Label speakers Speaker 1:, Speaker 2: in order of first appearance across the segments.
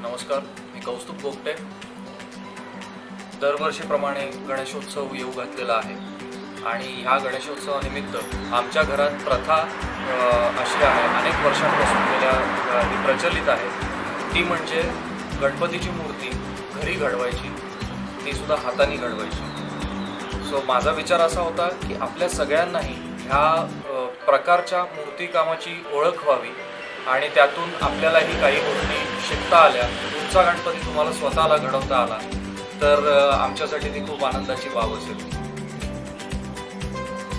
Speaker 1: नमस्कार, मी कौस्तुभ गोगटे. दरवर्षीप्रमाणे गणेशोत्सव येऊ घातलेला आहे आणि ह्या गणेशोत्सवानिमित्त आमच्या घरात प्रथा अशी आहे, अनेक वर्षांपासून ही प्रचलित आहे. ती म्हणजे गणपतीची मूर्ती घरी घडवायची, ती सुद्धा हाताने घडवायची. सो माझा विचार असा होता की आपल्या सगळ्यांनाही ह्या प्रकारच्या मूर्तिकामाची ओळख व्हावी आणि त्यातून आपल्यालाही काही गोष्टी शिकता आल्या. तुमचा गणपती तुम्हाला स्वतःला घडवता आला तर आमच्यासाठी ती खूप आनंदाची बाब असेल.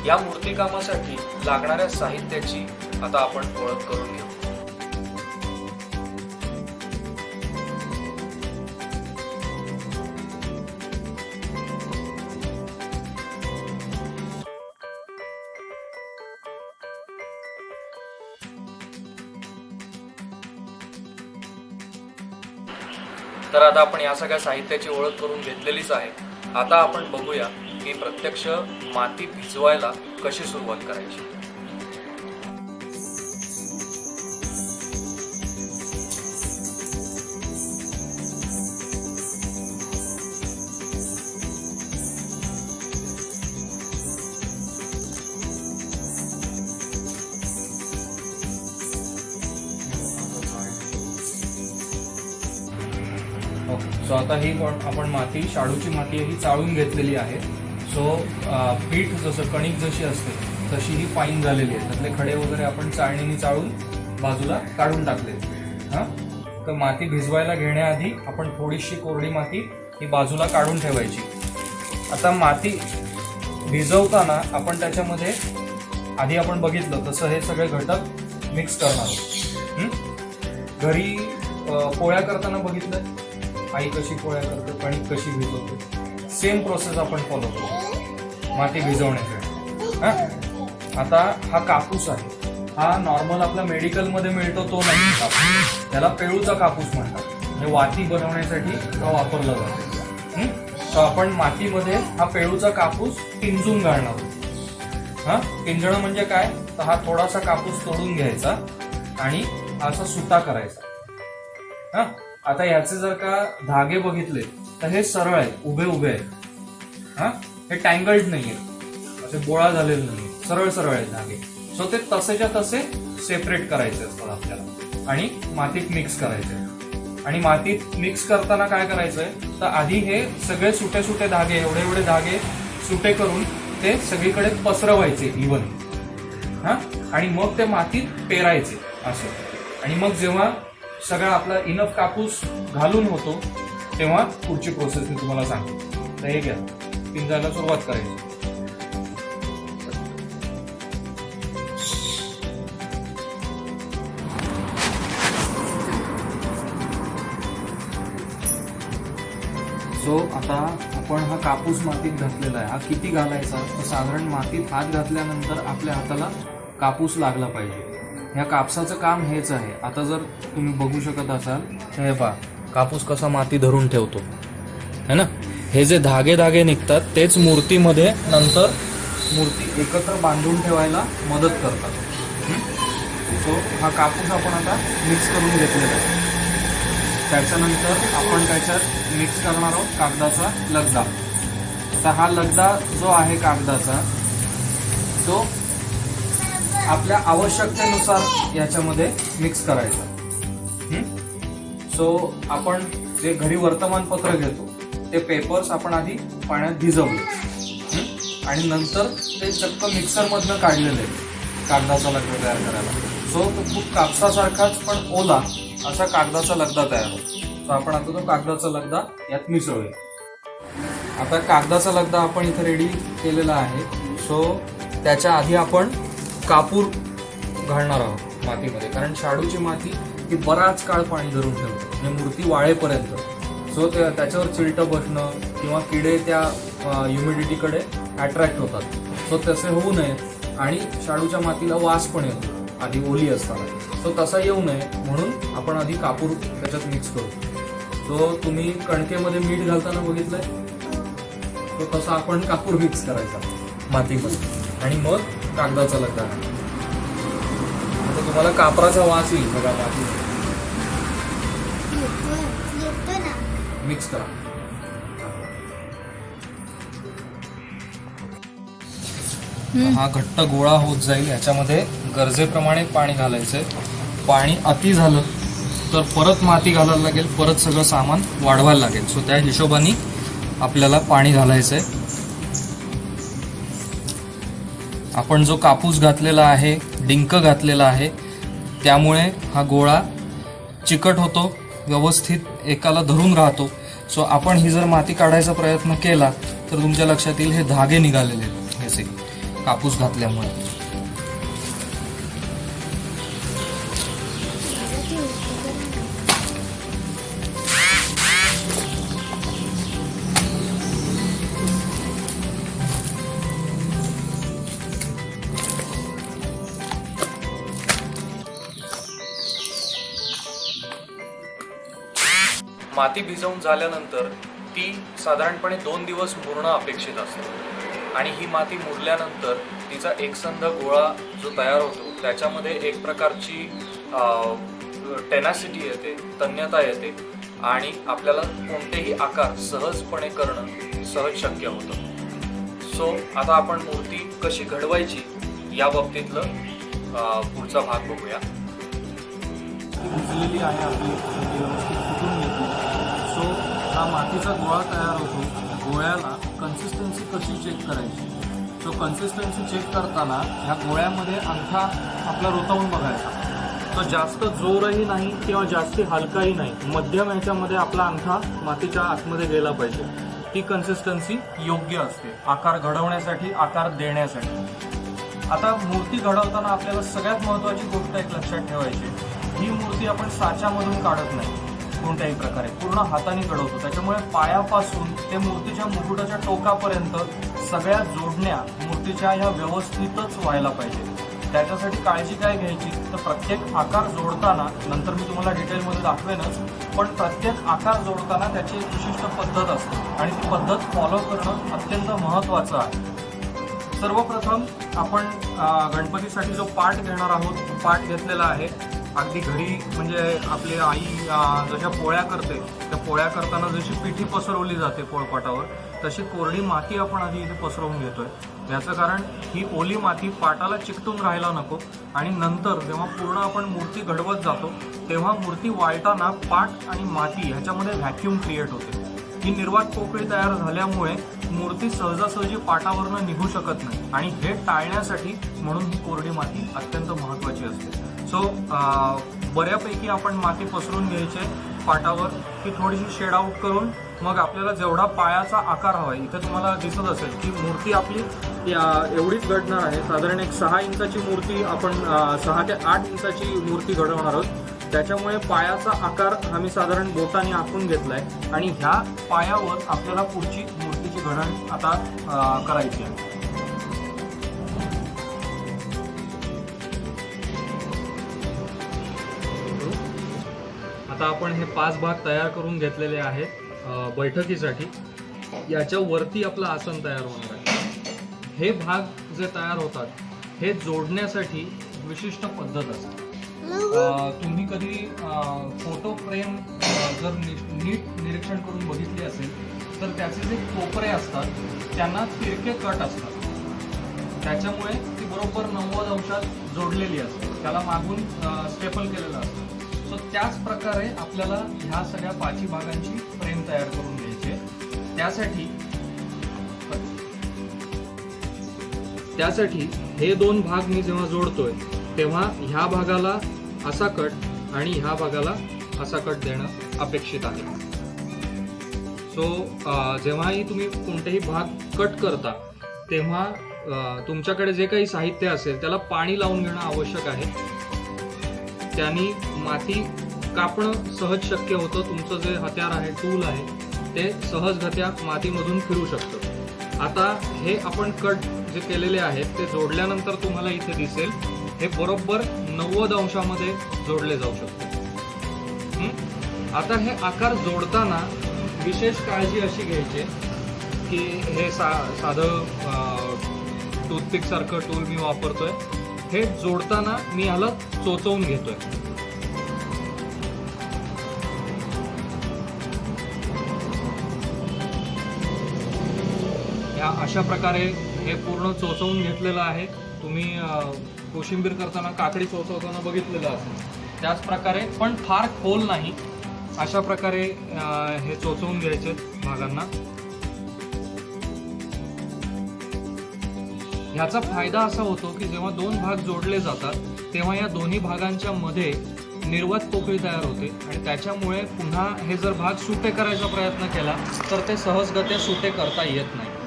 Speaker 1: या मूर्तिकामासाठी लागणाऱ्या साहित्याची आता आपण ओळख करून घेऊ. तर आता आपण या सगळ्या साहित्याची ओळख करून घेतलेलीच आहे. आता आपण बघूया की प्रत्यक्ष माती भिजवायला कशी सुरुवात करायची. सो आता ही आपण माती, शाडूची माती ही चाळून घेतलेली आहे. सो पीठ जसं कणिक जशी असते तशी ही फाईन झालेली आहे. त्यातले खडे वगैरे आपण चाळणीने चाळून बाजूला काढून टाकले. तर माती भिजवायला घेण्याआधी आपण थोडीशी कोरडी माती ही बाजूला काढून ठेवायची. आता माती भिजवताना आपण त्याच्यामध्ये आधी आपण बघितलं तसं हे सगळे घटक मिक्स करणार आहोत. घरी पोळ्या करताना बघितलं आई कशी पोळ्या करते, कणिक कशी भिजवते, सेम प्रोसेस आपण फॉलो करतो माती भिजवण्यासाठी. आता हा कापूस आहे, हा नॉर्मल आपला मेडिकलमध्ये मिळतो तो नाही कापूस, त्याला पेळूचा कापूस म्हणतात. म्हणजे वाती बनवण्यासाठी हा वापरला जातो. तर आपण मातीमध्ये हा पेळूचा कापूस पिंजून घालणार आहोत. पिंजणं म्हणजे काय, तर हा थोडासा कापूस तोडून घ्यायचा आणि असा सुता करायचा. आता याचे जर का धागे बघितले तर हे सरळ आहेत, उभे उभे आहेत. हे टँगल्ड नाहीये, असे गोळा झालेले नाही, सरळ सरळ आहेत धागे. सो ते तसेच्या तसे सेपरेट करायचे असतात आपल्याला आणि मातीत मिक्स करायचे. आणि मातीत मिक्स करताना काय करायचंय, तर आधी हे सगळे सुटे सुटे धागे, एवढे एवढे धागे सुटे करून ते सगळीकडे पसरवायचे इवन. आणि मग ते मातीत पेरायचे असं. आणि मग जेव्हा सगळा आपला इनफ कापूस घालून होतो तेव्हा पुढची प्रोसेस मी तुम्हाला सांगतो. तर हे घ्या, पिंजायला सुरुवात करायची. सो आता आपण हा कापूस मातीत घातलेला आहे. हा किती घालायचा, तर साधारण मातीत हात घातल्यानंतर आपल्या हाताला कापूस लागला पाहिजे. ह्या कापसाचं काम हेच आहे. आता जर तुम्ही बघू शकत असाल तर हे पहा, कापूस कसा माती धरून ठेवतो है ना. हे जे धागे धागे निघतात तेच मूर्तीमध्ये नंतर मूर्ती एकत्र बांधून ठेवायला मदत करतात. सो हा कापूस आपण आता मिक्स करून घेतलेला आहे. त्याच्यानंतर आपण त्याच्यात मिक्स करणार आहोत कागदाचा लगदा. तर हा लगदा जो आहे कागदाचा तो आपल्या आवश्यकतेनुसार याच्यामध्ये मिक्स करायचा. सो आपण जे घरी वर्तमानपत्र घेतो ते पेपर्स आपण आधी पाण्यात भिजवले आणि नंतर ते चक्क मिक्सरमधनं काढलेले कागदाचा लगदा तयार करायला. सो तो खूप कापसासारखाच पण ओला असा कागदाचा लगदा तयार होतो. तर आपण आता तो कागदाचा लगदा यात मिसळूया. आता कागदाचा लगदा आपण इथे रेडी केलेला आहे. सो त्याच्या आधी आपण कापूर घालणार आहोत मातीमध्ये, कारण शाडूची माती ही बराच काळ पाणी धरून ठेवते म्हणजे मूर्ती वाळेपर्यंत. सो त्याच्यावर चिलटं बसणं किंवा किडे त्या ह्युमिडिटीकडे अट्रॅक्ट होतात. सो तसे होऊ नये आणि शाडूच्या मातीला वास पण येतो आधी ओली असताना. सो तसा येऊ नये म्हणून आपण आधी कापूर त्याच्यात मिक्स करू. सो तुम्ही कणकेमध्ये मीठ घालताना बघितलंय, तो तसा आपण कापूर मिक्स करायचा मातीमध्ये आणि मग कागदाचा लगदा. आता तुम्हाला कापराचा वास येईल बघा माती. मिक्स करा. हा घट्ट गोळा होत जाईल. याच्यामध्ये गरजेप्रमाणे पाणी घालायचंय. पाणी अति झालं तर परत माती घालायला लागेल, परत सगळं सामान वाढवायला लागेल. सो त्या हिशोबाने आपल्याला पाणी घालायचंय. आपण जो कापूस घातलेला आहे, डिंक घातलेला आहे, त्यामुळे हा गोळा चिकट होतो, व्यवस्थित एकाला धरून राहतो. सो आपण ही जर माती काढायचा प्रयत्न केला तर तुमच्या लक्षात येईल हे धागे निघालेले आहेत ह्याचे कापूस घातल्यामुळे. माती भिजवून झाल्यानंतर ती साधारणपणे 2 दिवस मुरणं अपेक्षित असते आणि ही माती मुरल्यानंतर तिचा एकसंध गोळा जो तयार होतो त्याच्यामध्ये एक प्रकारची टेनासिटी येते, तन्यता येते आणि आपल्याला कोणतेही आकार सहजपणे करणं सहज शक्य होतं. सो आता आपण मूर्ती कशी घडवायची या बाबतीतलं पुढचा भाग बघूया. भिजलेली आहे आपली व्यवस्थित फुटून घेतली. सो हा मातीचा गोळा तयार होतो. गोळ्याला कन्सिस्टन्सी कशी चेक करायची? सो कन्सिस्टन्सी चेक करताना ह्या गोळ्यामध्ये अंगठा आपला रोतावून बघायचा. तो जास्त जोरही नाही किंवा जास्त हलकाही नाही, मध्यम ह्याच्यामध्ये आपला अंगठा मातीच्या आतमध्ये गेला पाहिजे. ती कन्सिस्टन्सी योग्य असते आकार घडवण्यासाठी, आकार देण्यासाठी. आता मूर्ती घडवताना आपल्याला सगळ्यात महत्त्वाची गोष्ट एक लक्षात ठेवायची, ही मूर्ती आपण साच्यामधून काढत नाही कोणत्याही प्रकारे, पूर्ण हाताने घडवतो. त्याच्यामुळे पायापासून ते मूर्तीच्या मुकुटाच्या टोकापर्यंत सगळ्या जोडण्या मूर्तीच्या ह्या व्यवस्थितच व्हायला पाहिजे. त्याच्यासाठी काळजी काय घ्यायची तर प्रत्येक आकार जोडताना, नंतर मी तुम्हाला डिटेलमध्ये दाखवेनच, पण प्रत्येक आकार जोडताना त्याची एक विशिष्ट पद्धत असते आणि ती पद्धत फॉलो करणं अत्यंत महत्त्वाचं आहे. सर्वप्रथम आपण गणपतीसाठी जो पाट घेणार आहोत, पाट घेतलेला आहे. अगदी घरी म्हणजे आपली आई जशा पोळ्या करते, त्या पोळ्या करताना जशी पिठी पसरवली जाते पोळपाटावर, तशी कोरडी माती आपण आधी इथे पसरवून घेतोय. याचं कारण ही ओली माती पाटाला चिकटून राहायला नको आणि नंतर जेव्हा पूर्ण आपण मूर्ती घडवत जातो तेव्हा मूर्ती वाळताना पाट आणि माती ह्याच्यामध्ये व्हॅक्यूम क्रिएट होते. ही निर्वात पोकळी तयार झाल्यामुळे मूर्ती सहजासहजी पाटावरनं निघू शकत नाही आणि हे टाळण्यासाठी म्हणून ही कोरडी माती अत्यंत महत्त्वाची असते. सो बऱ्यापैकी आपण माती पसरून घ्यायची पाटावर, ती थोडीशी शेड आउट करून मग आपल्याला जेवढा पायाचा आकार हवा आहे, इथे तुम्हाला दिसत असेल की मूर्ती आपली एवढीच घडणार आहे. साधारण एक 6 इंचाची मूर्ती आपण 6 ते 8 इंचाची मूर्ती घडवणार आहोत. त्याच्यामुळे पायाचा आकार आम्ही साधारण बोटाने आखून घेतलाय आणि ह्या पायावर आपल्याला पुढची मूर्तीची घडण आता करायची आहे. आता आपण हे 5 भाग तयार करून घेतलेले आहेत बैठकीसाठी. याच्या वरती आपलं आसन तयार होणार आहे. हे भाग जे तयार होतात हे जोडण्यासाठी विशिष्ट पद्धत असते. तुम्ही कधी फोटो फ्रेम जर नीट निरीक्षण करून बघितली असेल तर त्याचे जे कोपरे असतात त्यांना तिरके कट असतात. त्याच्यामुळे ती बरोबर 90 अंशात जोडलेली असते, त्याला मागून स्टेपल केलेलं असतं. सो त्याच प्रकारे आपल्याला ह्या सगळ्या 5 भागांची फ्रेम तयार करून घ्यायची. त्यासाठी हे 2 भाग मी जेव्हा जोडतोय तेव्हा ह्या भागाला असा कट आणि ह्या भागाला असा कट देणं अपेक्षित आहे. सो जेव्हाही तुम्ही कोणतेही भाग कट करता तेव्हा तुमच्याकडे जे काही साहित्य असेल त्याला पाणी लावून घेणं आवश्यक आहे. त्यांनी माती कापणं सहज शक्य होतं. तुमचं जे हत्यार आहे, टूल आहे, ते सहजगत्या मातीमधून फिरू शकतं. आता हे आपण कट जे केलेले आहेत ते जोडल्यानंतर तुम्हाला इथे दिसेल हे बरोबर 90 अंशामध्ये जोडले जाऊ शकते. आता हे आकार जोडताना विशेष काळजी अशी घ्यायची की हे साधं टूथपिक सारखं टूल मी वापरतोय. हे जोडताना मी ह्याला चोचवून घेतोय. ह्या अशा प्रकारे हे पूर्ण चोचवून घेतलेलं आहे. तुम्ही कोशिंबीर करताना काकडी चोचवताना बघितलेलं असेल त्याच प्रकारे, पण फार खोल नाही. अशा प्रकारे हे चोचवून घ्यायचे भागांना. ह्याचा फायदा असा होतो की जेव्हा दोन भाग जोडले जातात तेव्हा या दोन्ही भागांच्या मध्ये निर्वात पोकळी तयार होते आणि त्याच्यामुळे पुन्हा हे जर भाग सुटे करायचा प्रयत्न केला तर ते सहजगत्या सुटे करता येत नाही.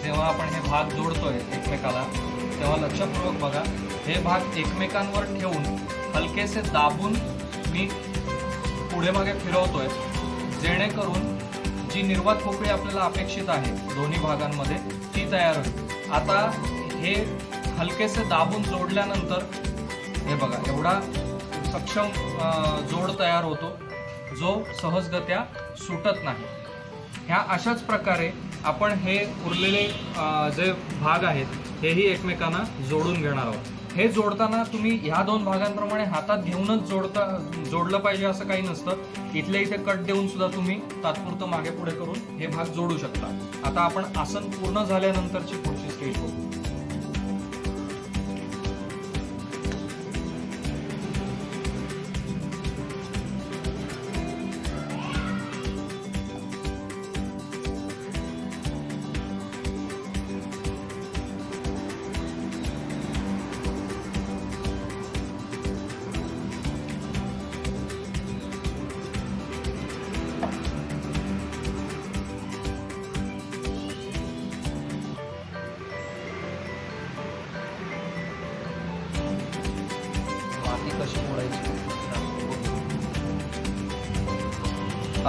Speaker 1: जेव्हा आपण हे भाग जोडतोय एकमेकाला तेव्हा लक्षपूर्वक बघा, हे भाग एकमेकांवर ठेवून हलकेसे दाबून मी पुढे मागे फिरवतोय, जेणेकरून जी निर्वात पोकळी आपल्याला अपेक्षित आहे दोन्ही भागांमध्ये ती तयार होईल. आता हे हलकेसे दाबून जोडल्यानंतर हे बघा एवढा सक्षम जोड तयार होतो जो सहजगत्या सुटत नाही. ह्या अशाच प्रकारे आपण हे उरलेले जे भाग आहेत हेही एकमेकांना जोडून घेणार आहोत. हे जोडताना तुम्ही ह्या दोन भागांप्रमाणे हातात घेऊनच जोडलं पाहिजे असं काही नसतं. इथल्या इथे कट देऊन सुद्धा तुम्ही तात्पुरतं मागे पुढे करून हे भाग जोडू शकता. आता आपण आसन पूर्ण झाल्यानंतरची पुढची स्टेज बघू.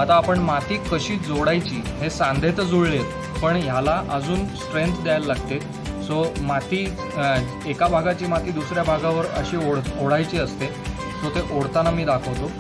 Speaker 1: आता आपण माती कशी जोडायची हे सांधे तर जुळलेत, पण ह्याला अजून स्ट्रेंथ द्यायला लागते. सो माती एका भागाची माती दुसऱ्या भागावर अशी ओढायची असते. सो ते ओढताना मी दाखवतो.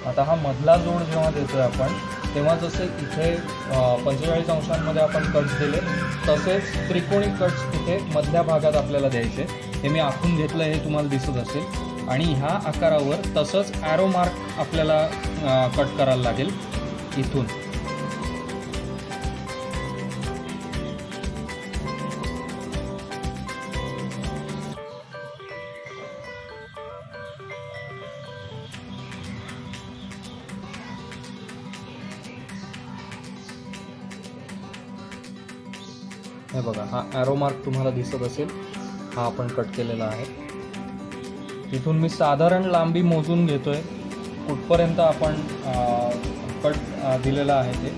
Speaker 1: आता हा मधला जोड जेव्हा देतोय आपण तेव्हा जसे इथे 45 अंशांमध्ये आपण कट्स दिले तसेच त्रिकोणी कट्स इथे मधल्या भागात आपल्याला द्यायचे. हे मी आखून घेतलं हे तुम्हाला दिसत असेल. आणि ह्या आकारावर तसंच ॲरो मार्क आपल्याला कट करायला लागेल इथून. हे बघा हा ॲरो मार्क तुम्हाला दिसत असेल, हा आपण कट केलेला आहे. इथून मी साधारण लांबी मोजून घेतोय कुठपर्यंत आपण कट दिलेला आहे ते.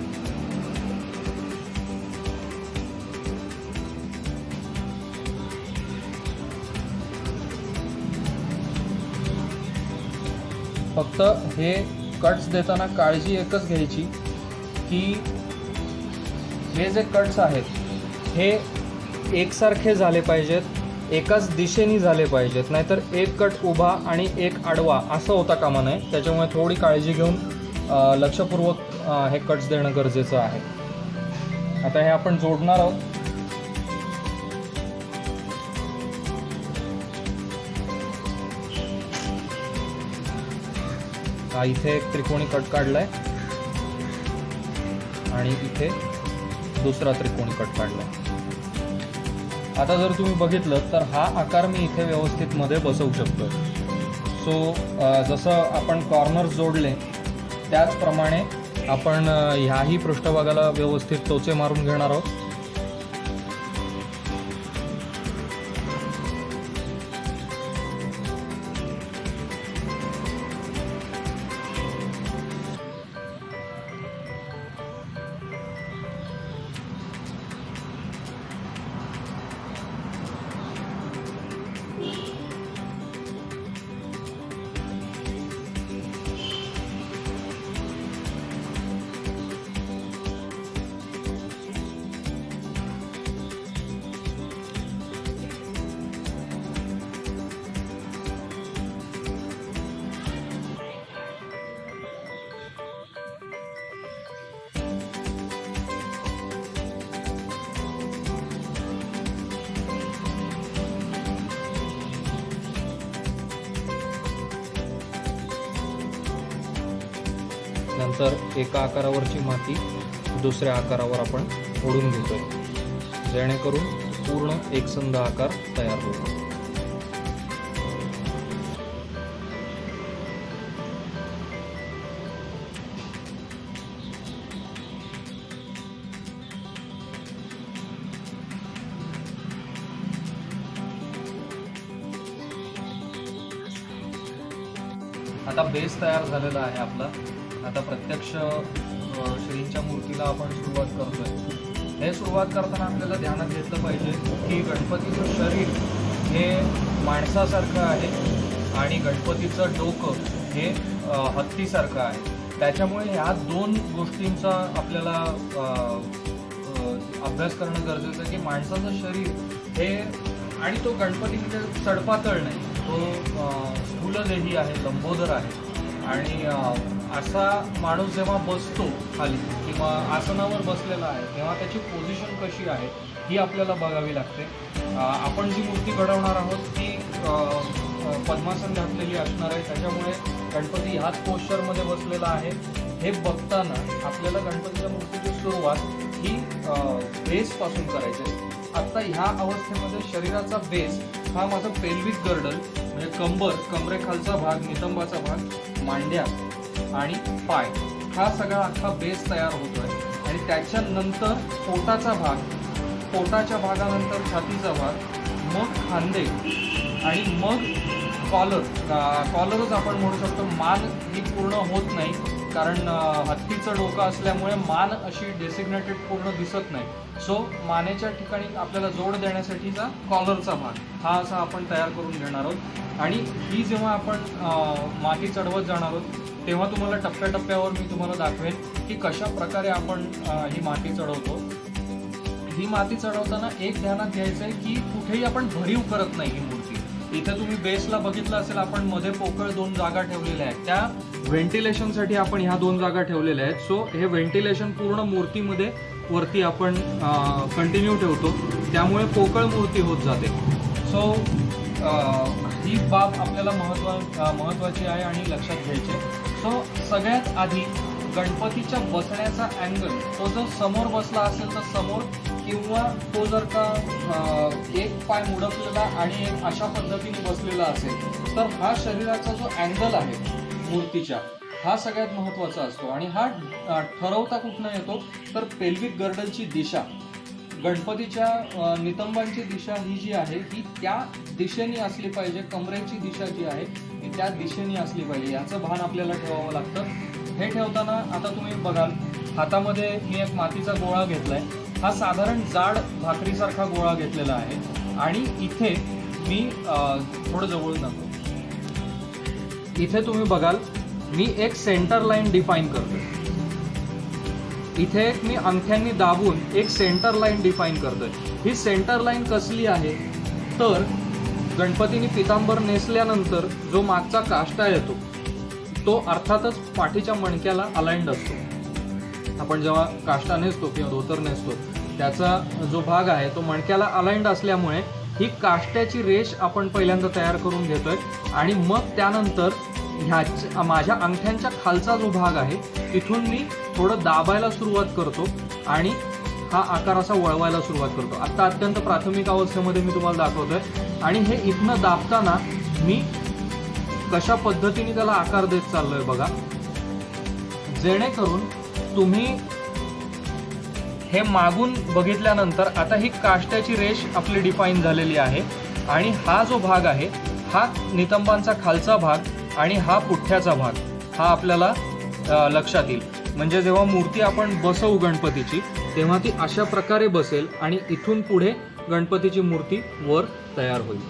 Speaker 1: फक्त हे कट्स देताना काळजी एकच घ्यायची की हे जे कट्स आहेत हे एकसारखे झाले पाहिजेत, एकाच दिशेने झाले पाहिजेत. नाहीतर एक कट उभा आणि एक आडवा असं होता कामा नये. त्याच्यामुळे थोडी काळजी घेऊन लक्षपूर्वक हे कट्स देणं गरजेचं आहे. आता हे आपण जोडणार आहोत. हा इथे एक त्रिकोणी कट काढलाय आणि इथे दुसरा त्रिकोणी कट काढलाय. आता जर तुम्ही बघितलं तर हा आकार मी इथे व्यवस्थित मध्ये बसवू शकतो. सो जसं आपण कॉर्नर्स जोडले त्याचप्रमाणे आपण ह्याही पृष्ठभागाला व्यवस्थित टोचे मारून घेणार आहोत. त्यानंतर एका आकारावरची माती दुसऱ्या आकारावर आपण ओढून घेतोय, जेणेकरून पूर्ण एकसंध आकार तयार होईल. आता बेस तयार झालेला आहे आपला. आता प्रत्यक्ष श्रींच्या मूर्तीला आपण सुरुवात करतोय. हे सुरुवात करताना आपल्याला ध्यानात घेतलं पाहिजे की गणपतीचं शरीर हे माणसासारखं आहे आणि गणपतीचं डोकं हे हत्तीसारखं आहे. त्याच्यामुळे ह्या दोन गोष्टींचा आपल्याला अभ्यास करणं गरजेचं आहे की माणसाचं शरीर हे आणि तो गणपती म्हणजे चढपातळ नाही, तो स्थूलदेही आहे, लंबोदर आहे. आणि असा माणूस जेव्हा बसतो खाली किंवा आसनावर बसलेला आहे तेव्हा त्याची पोझिशन कशी आहे ही आपल्याला बघावी लागते. आपण जी मूर्ती घडवणार आहोत ती पद्मासन घातलेली असणार आहे, त्याच्यामुळे गणपती ह्याच पोश्चरमध्ये बसलेला आहे. हे बघताना आपल्याला गणपतीच्या मूर्तीची सुरुवात ही बेसपासून करायची आहे. आत्ता ह्या अवस्थेमध्ये शरीराचा बेस हा माझा पेल्विक गर्डल म्हणजे कमरेखालचा भाग, नितंबाचा भाग, मांड्या आणि पाय हा सगळा अख्खा बेस तयार होतोय. आणि त्याच्यानंतर पोटाचा भाग, पोटाच्या भागानंतर छातीचा भाग, मग खांदे आणि मग कॉलरच आपण म्हणू शकतो. मान ही पूर्ण होत नाही कारण हत्तीचं डोकं असल्यामुळे मान अशी डेसिग्नेटेड पूर्ण दिसत नाही. सो मानेच्या ठिकाणी आपल्याला जोड देण्यासाठीचा कॉलरचा भाग हा असा आपण तयार करून घेणार आहोत. आणि ही जेव्हा आपण माती चढवत जाणार आहोत तेव्हा तुम्हाला टप्प्याटप्प्यावर मी तुम्हाला दाखवेन की कशा प्रकारे आपण ही माती चढवतो. ही माती चढवताना एक ध्यानात घ्यायचं आहे की कुठेही आपण भरीव करत नाही. ही मूर्ती इथे तुम्ही बेसला बघितलं असेल आपण मध्ये पोकळ 2 जागा ठेवलेल्या आहेत, त्या व्हेंटिलेशनसाठी आपण ह्या 2 जागा ठेवलेल्या आहेत. सो हे व्हेंटिलेशन पूर्ण मूर्तीमध्ये वरती आपण कंटिन्यू ठेवतो, त्यामुळे पोकळ मूर्ती होत जाते. सो ही बाब आपल्याला महत्त्वाची आहे आणि लक्षात घ्यायची. सो सगळ्यात आधी गणपतीच्या बसण्याचा अँगल, तो जर समोर बसला असेल तर समोर, किंवा तो जर का एक पाय मुडपलेला आणि एक अशा पद्धतीने बसलेला असेल तर हा शरीराचा जो अँगल आहे मूर्तीच्या हा सगळ्यात महत्त्वाचा असतो. आणि हा ठरवता कुठनं येतो तर पेल्विक गर्डलची दिशा, गणपतीच्या नितंबांची दिशा ही जी आहे ही त्या दिशेने असली पाहिजे. कमरेची दिशा जी आहे ही त्या दिशेने असली पाहिजे, याचं भान आपल्याला ठेवावं लागतं. हे ठेवताना आता तुम्ही बघाल हातामध्ये मी एक मातीचा गोळा घेतलाय. हा साधारण जाड भाकरीसारखा गोळा घेतलेला आहे. आणि इथे मी थोडं जवळून दाखवतो. इथे तुम्ही बघाल मी एक सेंटर लाईन डिफाईन करतोय. इथे मी अंगठ्यांनी दाबून एक सेंटर लाईन डिफाईन करतोय. ही सेंटर लाईन कसली आहे तर गणपतीने पितांबर नेसल्यानंतर जो मागचा काष्टा येतो तो अर्थातच पाठीच्या मणक्याला अलाइंड असतो. आपण जेव्हा काष्टा नेसतो किंवा धोतर नेसतो त्याचा जो भाग आहे तो मणक्याला अलाइंड असल्यामुळे ही काष्ट्याची रेष आपण पहिल्यांदा तयार करून घेतोय. आणि मग त्यानंतर माझ्या अंगठ्यांच्या खालचा जो भाग आहे तिथून मी थोडं दाबायला सुरुवात करतो आणि हा आकार असा वळवायला सुरुवात करतो. आता अत्यंत प्राथमिक अवस्थेमध्ये मी तुम्हाला दाखवतोय. आणि हे इथनं दाबताना मी कशा पद्धतीने त्याला आकार देत चाललोय बघा, जेणेकरून तुम्ही हे मागून बघितल्यानंतर आता ही काष्ट्याची रेष आपली डिफाईन झालेली आहे. आणि हा जो भाग आहे हा नितंबांचा खालचा भाग आणि हा पुठ्ठ्याचा भाग हा आपल्याला लक्षात येईल. म्हणजे जेव्हा मूर्ती आपण बसवू गणपतीची तेव्हा ती अशा प्रकारे बसेल आणि इथून पुढे गणपतीची मूर्ती वर तयार होईल.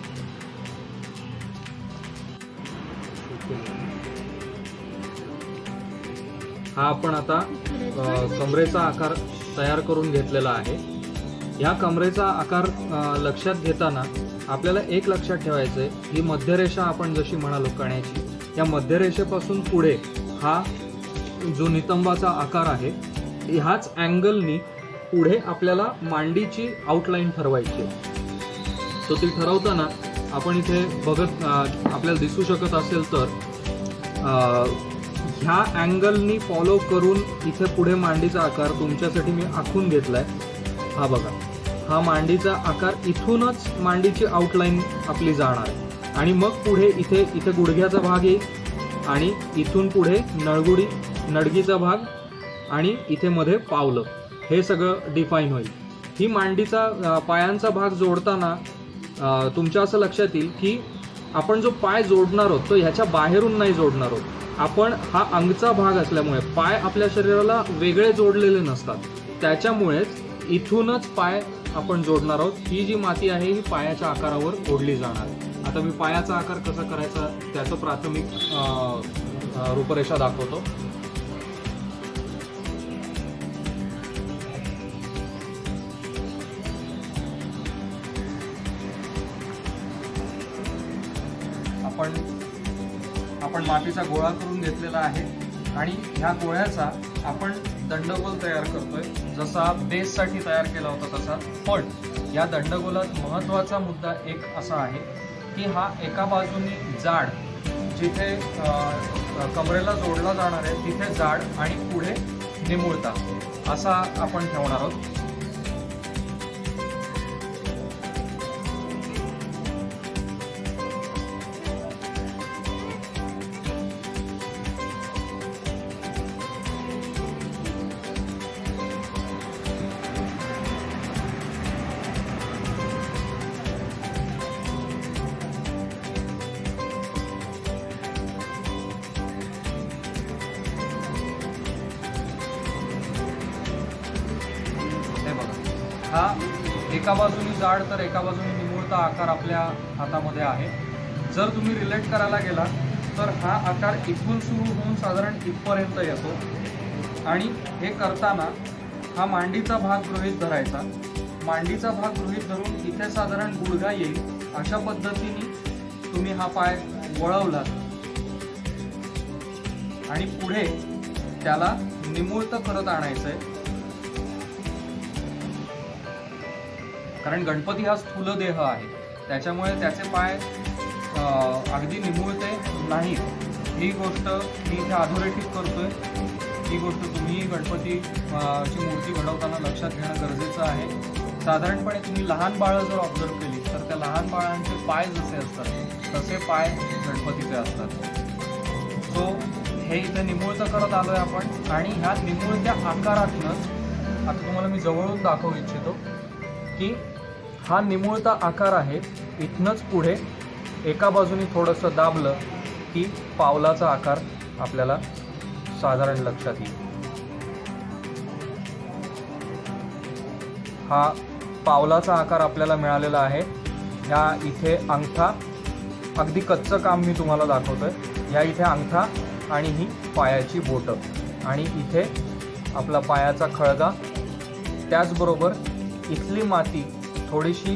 Speaker 1: हा आपण आता कमरेचा आकार तयार करून घेतलेला आहे. ह्या कमरेचा आकार लक्षात घेताना आपल्याला एक लक्षात ठेवायचं आहे, ही मध्यरेषा आपण जशी म्हणालो कण्याची, या मध्यरेषेपासून पुढे हा जो नितंबाचा आकार आहे ह्याच अँगलनी पुढे आपल्याला मांडीची आउटलाईन ठरवायची. तो ती ठरवताना आपण इथे बघत आपल्याला दिसू शकत असेल तर ह्या अँगलनी फॉलो करून इथे पुढे मांडीचा आकार तुमच्यासाठी मी आखून घेतलाय. हा बघा, हा मांडीचा आकार इथूनच मांडीची आउटलाईन आपली जाणार आहे आणि मग पुढे इथे गुडघ्याचा भाग येईल आणि इथून पुढे नडगीचा भाग आणि इथे मध्ये पावलं, हे सगळं डिफाईन होईल. ही मांडीचा पायांचा भाग जोडताना तुमच्या असं लक्षात येईल की आपण जो पाय जोडणार आहोत तो ह्याच्या बाहेरून नाही जोडणार आहोत. आपण हा अंगचा भाग असल्यामुळे पाय आपल्या शरीराला वेगळे जोडलेले नसतात, त्याच्यामुळेच इथूनच पाय आपण जोडणार आहोत. ही जी माती आहे ही पायाच्या आकारावर ओढली जाणार. आता मी पायाचा आकार कसा करायचा त्याचं प्राथमिक रूपरेषा दाखवतो. आपण मातीचा गोळा करून घेतलेला आहे आणि ह्या गोळ्याचा आपण दंडगोल तयार करतोय, जसा बेससाठी तयार केला होता तसा. पण या दंडगोलात महत्त्वाचा मुद्दा एक असा आहे की हा एका बाजूनी जाड, जिथे कमरेला जोडला जाणार आहे तिथे जाड आणि पुढे निमुळता असा आपण ठेवणार आहोत. हा एका बाजूनी जाड तर एका बाजूनी निमुळता आकार आपल्या हातामध्ये आहे. जर तुम्ही रिलेट करायला गेला तर हा आकार इथून सुरू होऊन साधारण इथपर्यंत येतो आणि हे करताना हा मांडीचा भाग गृहीत धरायचा. मांडीचा भाग गृहीत धरून इथे साधारण गुडघा येईल अशा पद्धतीने तुम्ही हा पाय वळवलात आणि पुढे त्याला निमुळतं करत आणायचंय. कारण गणपती हा स्थूल देह आहे, त्याच्यामुळे त्याचे पाय अगदी निमुळते नाहीत. ही गोष्ट मी इथे अधोरेखित करतोय. ही गोष्ट तुम्ही गणपतीची मूर्ती घडवताना लक्षात घेणं गरजेचं आहे. साधारणपणे तुम्ही लहान बाळं जर ऑब्झर्व केली तर त्या लहान बाळांचे पाय जसे असतात तसे पाय गणपतीचे असतात. सो हे इथे निमुळतं करत आलोय आपण आणि ह्या निमुळत्या आकारातूनच आता तुम्हाला मी जवळून दाखवू इच्छितो की हा निमुळता आकार आहे. इथनंच पुढे एका बाजूनी थोडंसं दाबलं की पावलाचा आकार आपल्याला साधारण लक्षात येईल. हा पावलाचा आकार आपल्याला मिळालेला आहे. ह्या इथे अंगठा, अगदी कच्चं काम मी तुम्हाला दाखवतोय. ह्या इथे अंगठा आणि ही पायाची बोटं आणि इथे आपला पायाचा खळगा. त्याचबरोबर इथली माती थोडीशी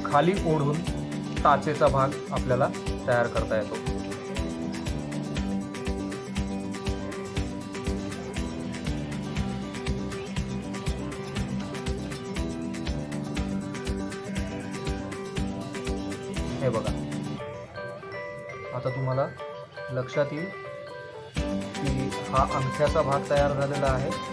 Speaker 1: खाली ओढून टाचेचा भाग आपल्याला तयार करता येतो. हे बघा, आता तुम्हाला लक्षात येईल की हा अंगठ्याचा भाग तयार झालेला आहे.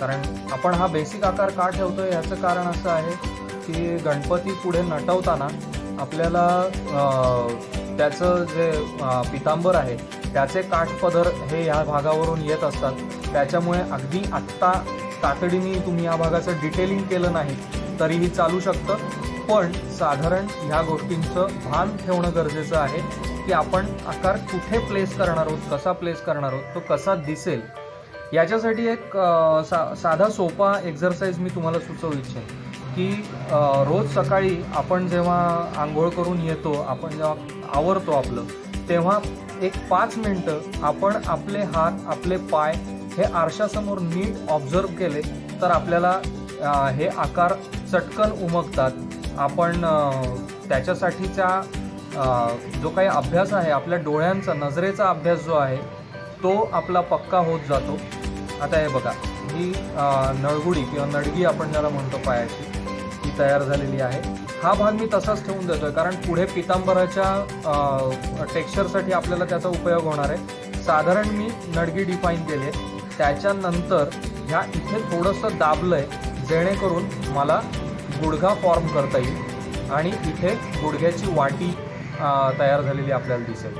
Speaker 1: कारण आपण हा बेसिक आकार का ठेवतोय याचं कारण असं आहे की गणपती पुढे नटवताना आपल्याला त्याचं जे पितांबर आहे त्याचे काठपदर हे ह्या भागावरून येत असतात. त्याच्यामुळे अगदी आत्ता तातडीने तुम्ही या भागाचं डिटेलिंग केलं नाही तरीही चालू शकतं, पण साधारण ह्या गोष्टींचं भान ठेवणं गरजेचं आहे की आपण आकार कुठे प्लेस करणार आहोत, कसा प्लेस करणार आहोत, तो कसा दिसेल. याच्यासाठी एक साधा सोपा एक्झरसाइज मी तुम्हाला सुचवू इच्छेन की रोज सकाळी आपण जेव्हा आंघोळ करून येतो, आपण जेव्हा आवरतो आपलं, तेव्हा एक 5 मिनटं आपण आपले हात, आपले पाय हे आरशासमोर नीट ऑब्झर्व केले तर आपल्याला हे आकार चटकन उमगतात. आपण त्याच्यासाठीचा जो काही अभ्यास आहे, आपल्या डोळ्यांचा, नजरेचा अभ्यास जो आहे तो आपला पक्का होत जातो. आता हे बघा, ही नळगुडी किंवा नडगी आपण ज्याला म्हणतो पायाची, ती तयार झालेली आहे. हा भाग मी तसाच ठेवून देतोय कारण पुढे पितांबराच्या टेक्स्चरसाठी आपल्याला त्याचा उपयोग होणार आहे. साधारण मी नडगी डिफाईन केली आहे. त्याच्यानंतर ह्या इथे थोडंसं दाबलंय जेणेकरून मला गुडघा फॉर्म करता येईल आणि इथे गुडघ्याची वाटी तयार झालेली आपल्याला दिसेल.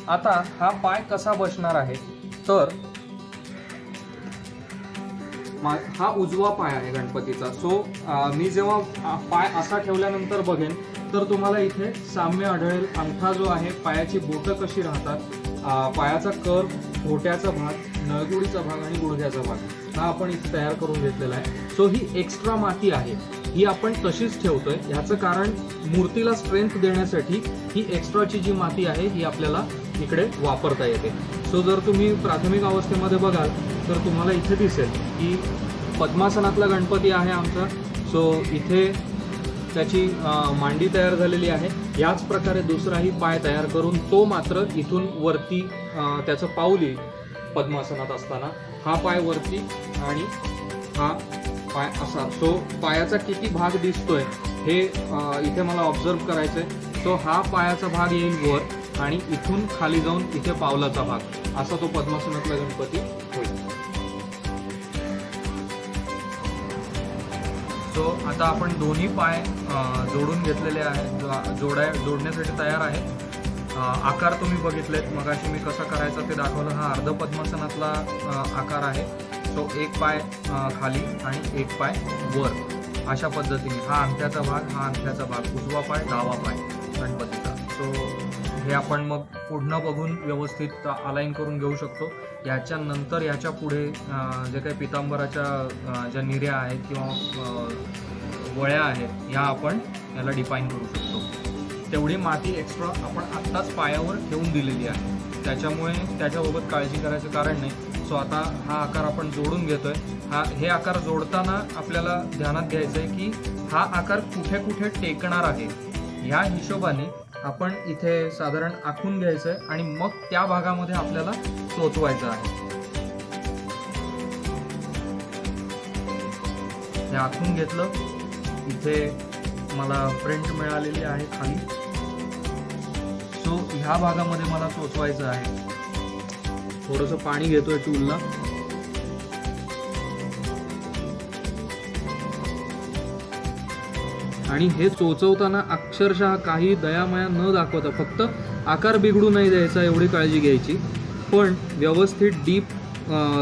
Speaker 1: आता हा पाय कसा बसणार आहे तर हा उजवा पाय आहे गणपतीचा. सो मी जेव्हा पाय असा ठेवल्यानंतर बघेन तर तुम्हाला इथे साम्य आढळेल. अंगठा जो आहे, पायाची बोटं कशी राहतात, पायाचा कर्व, घोट्याचा भाग, नळगुडीचा भाग आणि गुडघ्याचा भाग हा आपण इथे तयार करून घेतलेला आहे. सो ही एक्स्ट्रा माती आहे, ही आपण तशीच ठेवतोय. ह्याचं कारण मूर्तीला स्ट्रेंथ देण्यासाठी ही एक्स्ट्राची जी माती आहे ही आपल्याला इकडे वापरता येते. सो जर तुम्ही प्राथमिक अवस्थेमध्ये बघाल तर तुम्हाला इथे दिसेल की पद्मासनातला गणपती आहे आमचा. सो इथे त्याची मांडी तयार झालेली आहे. याच प्रकारे दुसराही पाय तयार करून तो मात्र इथून वरती त्याचं पाऊल येईल. पद्मासनात असताना हा पाय वरती आणि हा पाय असा. सो पायाचा किती भाग दिसतोय हे इथे मला ऑब्झर्व करायचंय. सो हा पायाचा भाग येईल वर आणि इथून खाली जाऊन इथे पावलाचा भाग, असा तो पद्मासनातला गणपती होईल. सो आता आपण दोन्ही पाय जोडून घेतलेले आहेत, जोडण्यासाठी तयार आहे. आकार तुम्ही बघितलेत, मगाशी मी कसा करायचा ते दाखवलं. हा अर्ध पद्मासनातला आकार आहे. सो एक पाय खाली आणि एक पाय वर, अशा पद्धतीने. हा अंगठ्याचा भाग, हा अंगठ्याचा भाग, उजवा पाय, डावा पाय गणपतीचा. सो हे आपण मग पुढनं बघून व्यवस्थित अलाइन करून घेऊ शकतो. याच्यानंतर याच्या पुढे जे काही पितांबराच्या ज्या निर्या आहेत किंवा वळ्या आहेत ह्या आपण याला डिफाईन करू शकतो. तेवढी माती एक्स्ट्रा आपण आत्ताच पायावर ठेवून दिलेली आहे, त्याच्यामुळे त्याच्याबाबत काळजी करायचं कारण नाही. सो आता हा आकार आपण जोडून घेतोय. हे आकार जोडताना आपल्याला ध्यानात घ्यायचं आहे की हा आकार कुठे कुठे टेकणार आहे ह्या हिशोबाने आपण इथे साधारण आखून घ्यायचंय आणि मग त्या भागामध्ये आपल्याला टोचवायचं आहे. हे आखून घेतलं. इथे मला प्रिंट मिळालेली आहे खाली. सो ह्या भागामध्ये मला टोचवायचं आहे. थोडंसं पाणी घेतोय टूलला. आणि हे चोचवताना अक्षरशः काही दयामाया न दाखवता फक्त आकार बिघडू नाही द्यायचा एवढी काळजी घ्यायची. पण व्यवस्थित डीप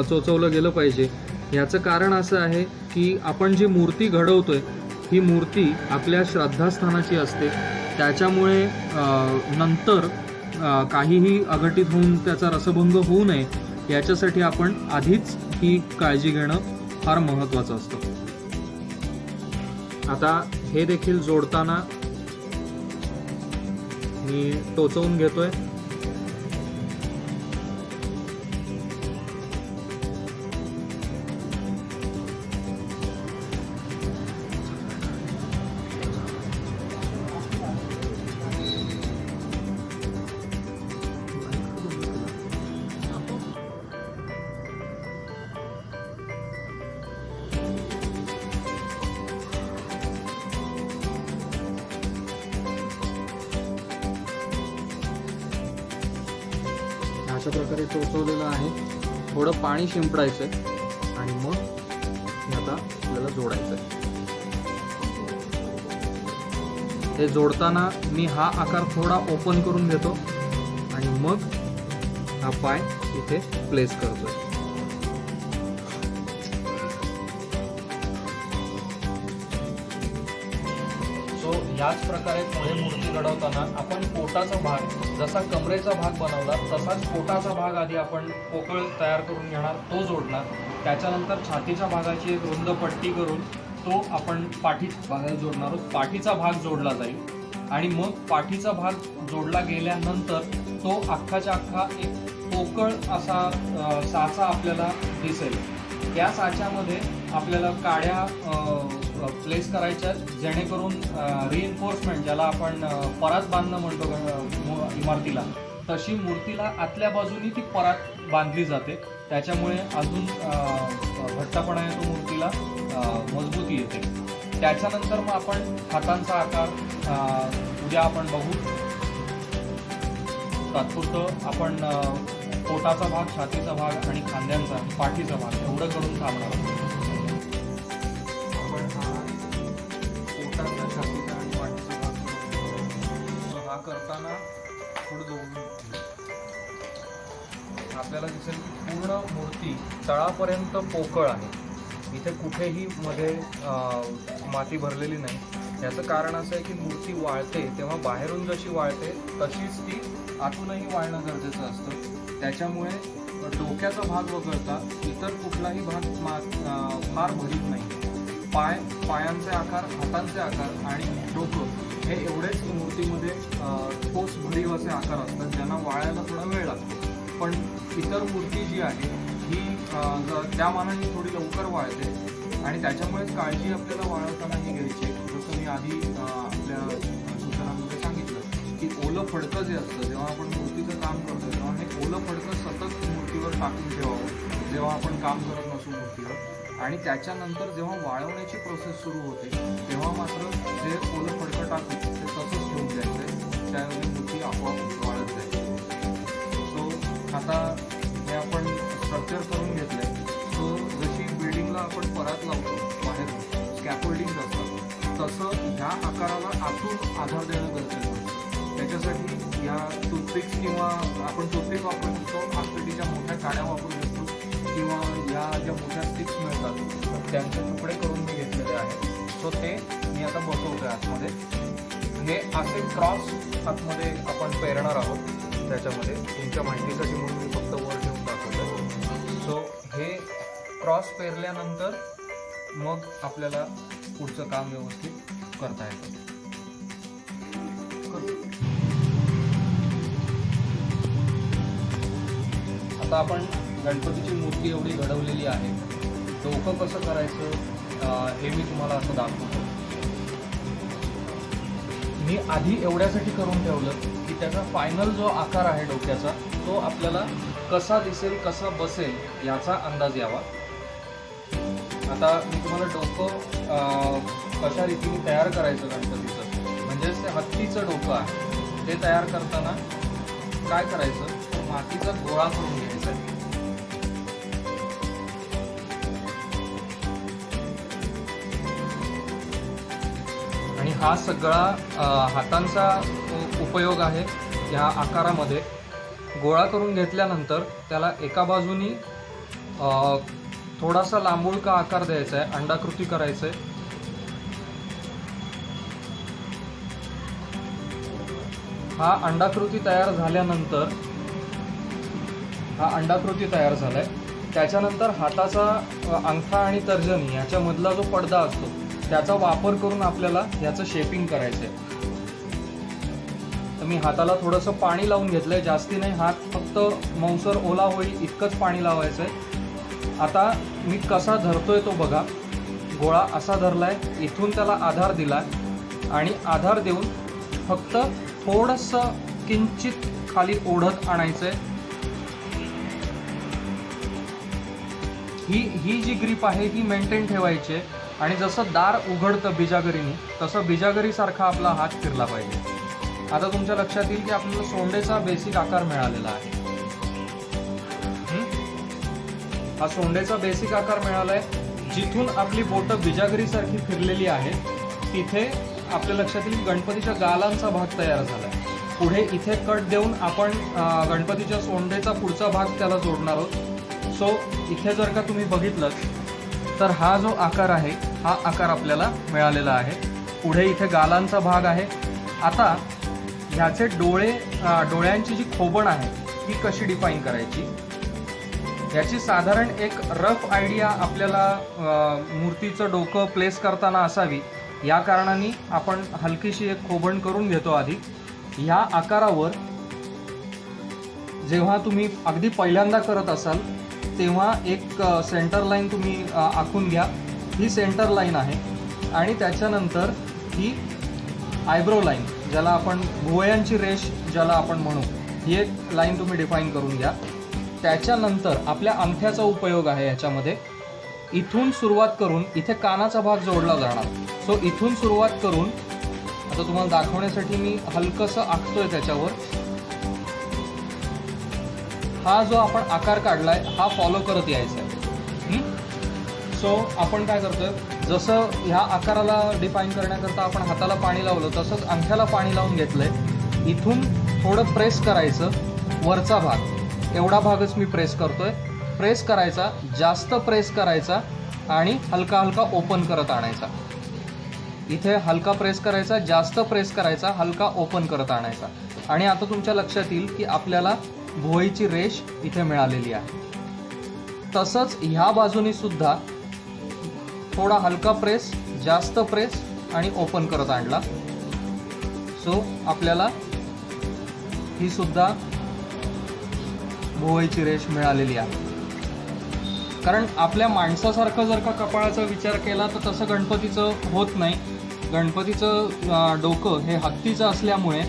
Speaker 1: चोचवलं गेलं पाहिजे. याचं कारण असं आहे की आपण जी मूर्ती घडवतोय ही मूर्ती आपल्या श्रद्धास्थानाची असते. त्याच्यामुळे नंतर काहीही अघटित होऊन त्याचा रसभंग होऊ नये याच्यासाठी आपण आधीच ही काळजी घेणं फार महत्त्वाचं असतं. आता हे देखील जोडताना मी टोचवून घेतोय. अशा प्रकारे टोचवलेलं आहे. थोडं पाणी शिंपडायचं आणि मग आता आपल्याला जोडायचं आहे. हे जोडताना मी हा आकार थोडा ओपन करून घेतो आणि मग हा पाय इथे प्लेस करतोय. याच प्रकारे पुढे मूर्ती घडवताना आपण पोटाचा भाग, जसा कमरेचा भाग बनवला तसाच पोटाचा भाग आधी आपण पोकळ तयार करून घेणार, तो जोडणार. त्याच्यानंतर छातीच्या भागाची एक रुंद पट्टी करून तो आपण पाठीच्या भागाला जोडणार आहोत. पाठीचा भाग जोडला जाईल आणि मग पाठीचा भाग जोडला गेल्यानंतर तो अख्खाच्या अख्खा एक पोकळ असा साचा आपल्याला दिसेल. त्या साच्यामध्ये आपल्याला काड्या प्लेस करायच्या जेणेकरून रिइन्फोर्समेंट, ज्याला आपण परास बांधणं म्हणतो इमारतीला, तशी मूर्तीला आतल्या बाजूनी ती परात बांधली जाते, त्याच्यामुळे अजून घट्टपणा येतो मूर्तीला, मजबूती येते. त्याच्यानंतर मग आपण हातांचा आकार उद्या आपण बघू. तात्पुरतं आपण पोटाचा भाग, छातीचा भाग आणि खांद्यांचा, पाठीचा भाग एवढं करून थांबणार आहोत. आपण हा पोटाचा, छातीचा आणि पाठीचा भाग करू. हा करताना थोडं दोन आपल्याला दिसेल की पूर्ण मूर्ती तळापर्यंत पोकळ आहे. इथे कुठेही मध्ये माती भरलेली नाही. याचं कारण असं आहे की मूर्ती वाळते तेव्हा बाहेरून जशी वाळते तशीच ती आतूनही वाळणं गरजेचं असतं. त्याच्यामुळे डोक्याचा भाग वगळता इतर कुठलाही भाग फार भरीत नाही. पायांचे आकार, हातांचे आकार आणि डोकं हे एवढेच मूर्तीमध्ये ठोस भरीव असे आकार असतात ज्यांना वाळायला थोडा वेळ लागतो. पण इतर मूर्ती जी आहे ही त्या मानाने थोडी लवकर वाळते आणि त्याच्यामुळेच काळजी आपल्याला वाळवताना ही घ्यायची. जसं मी आधी आपल्या सूचनांमध्ये सांगितलं की ओलं फडकं जे असतं, जेव्हा आपण मूर्तीचं काम करतो तेव्हा हे ओलं फडकं सतत मूर्तीवर टाकून ठेवावं जेव्हा आपण काम करत नसू मूर्तीवर. आणि त्याच्यानंतर जेव्हा वाळवण्याची प्रोसेस सुरू होते तेव्हा मात्र जे ओलं फडकं टाकू ते तसंच ठेवून द्यायचं, त्यावेळी मूर्ती आपोआप वाळत जाईल. आता हे आपण स्ट्रक्चर करून घेतलंय. सो जशी बिल्डिंगला आपण परात लावतो बाहेर स्कॅफोल्डिंग असतं, तसं ह्या आकाराला आतून आधार देणं गरजेचं असतं. त्याच्यासाठी या टूथपिक्स किंवा आपण टूथपिक वापरू शकतो, आस्तटीच्या मोठ्या काड्या वापरू शकतो किंवा या ज्या मोठ्या स्टिक्स मिळतात त्यांचे तुकडे करून मी घेतलेले आहेत. सो ते मी आता बसवतो आतमध्ये. हे असे क्रॉस आतमध्ये आपण पेरणार आहोत. त्याच्यामध्ये तुमच्या माहितीसाठी म्हणून मी फक्त वर ठेवून दाखवतो. सो हे क्रॉस पेरल्यानंतर मग आपल्याला पुढचं काम व्यवस्थित करता येतं. आता आपण गणपतीची मूर्ती एवढी घडवलेली आहे. डोकं कसं करायचं हे मी तुम्हाला असं दाखवतो. मी आधी एवढ्यासाठी करून ठेवलं की त्याचा फायनल जो आकार आहे डोक्याचा तो आपल्याला कसा दिसेल, कसा बसेल याचा अंदाज यावा. आता मी तुम्हाला डोकं कशा रीतीने तयार करायचं गणपतीचं, म्हणजेच ते हत्तीचं डोकं आहे ते तयार करताना काय करायचं, तर मातीचा गोळा करून घ्यायचा आहे. आणि हा सगळा हातांचा उपयोग आहे. या आकारामध्ये गोळा करून घेतल्यानंतर त्याला एका बाजूनी थोडासा लांबुळका आकार द्यायचा आहे, अंडाकृती करायचं आहे. हा अंडाकृती तयार झालाय. त्याच्यानंतर हाताचा अंगठा आणि तर्जनी याच्यामधला जो पडदा असतो त्याचा वापर करून आपल्याला याचं शेपिंग करायचं आहे. तर मी हाताला थोडंसं पाणी लावून घेतलंय, जास्ती नाही, हात फक्त मऊसर ओला होईल इतकंच पाणी लावायचं आहे. आता मी कसा धरतोय तो बघा. गोळा असा धरलाय, इथून त्याला आधार दिलाय आणि आधार देऊन फक्त थोडंसं किंचित खाली ओढत आणायचंय. ही जी ग्रीप आहे ही मेंटेन ठेवायची आहे. आणि जसं दार उघडतं बिजागरीने तसं बिजागरीसारखा आपला हात फिरला पाहिजे. आता तुमच्या लक्षात येईल की आपल्याला सोंडेचा बेसिक आकार मिळालेला आहे. हा सोंडेचा बेसिक आकार मिळालाय. जिथून आपली बोटं बिजागरीसारखी फिरलेली आहे तिथे आपल्या लक्षात येईल गणपतीच्या गालांचा भाग तयार झालाय. पुढे इथे कट देऊन आपण गणपतीच्या सोंडेचा पुढचा भाग त्याला जोडणार आहोत. सो इथे जर का तुम्ही बघितलं तर हा जो आकार आहे हा आकार आपल्याला मिळालेला आहे. पुढे इथे गालांचा भाग आहे. आता ह्याचे डोळ्यांची जी खोबण आहे ती कशी डिफाईन करायची याची साधारण एक रफ आयडिया आपल्याला मूर्तीचं डोकं प्लेस करताना असावी. या कारणाने आपण हलकीशी एक खोबण करून घेतो आधी. ह्या आकारावर जेव्हा तुम्ही अगदी पहिल्यांदा करत असाल तेव्हा एक सेंटर लाईन तुम्ही आखून घ्या. ही सेंटर लाईन आहे. आणि त्याच्यानंतर ही आयब्रो लाईन, ज्याला आपण भुवयांची रेष ज्याला आपण म्हणू, ही एक लाईन तुम्ही डिफाईन करून घ्या. त्याच्यानंतर आपल्या अंगठ्याचा उपयोग आहे याच्यामध्ये. इथून सुरुवात करून इथे कानाचा भाग जोडला जाणार. सो इथून सुरुवात करून आता तुम्हाला दाखवण्यासाठी मी हलकंसं आखतोय त्याच्यावर. हा जो आपण आकार काढलाय हा फॉलो करत यायचा आहे. सो आपण काय करतोय, जसं ह्या आकाराला डिफाईन करण्याकरता आपण हाताला पाणी लावलं तसंच अंगठ्याला पाणी लावून घेतलंय. इथून थोडं प्रेस करायचं, वरचा भाग एवढा भागच मी प्रेस करतोय. प्रेस करायचा, जास्त प्रेस करायचा आणि हलका हलका ओपन करत आणायचा. इथे हलका प्रेस करायचा, जास्त प्रेस करायचा, हलका ओपन करत आणायचा. आणि आता तुमच्या लक्षात येईल की आपल्याला भुवईची रेष इथे मिळालेली आहे. तसंच ह्या बाजूनी सुद्धा थोडा हलका प्रेस, जास्त प्रेस आणि ओपन करत आणला. सो आपल्याला ही सुद्धा भुवईची रेष मिळालेली आहे. कारण आपल्या माणसासारखं जर का कपाळाचा विचार केला तर तसं गणपतीचं होत नाही. गणपतीचं डोकं हे हत्तीचं असल्यामुळे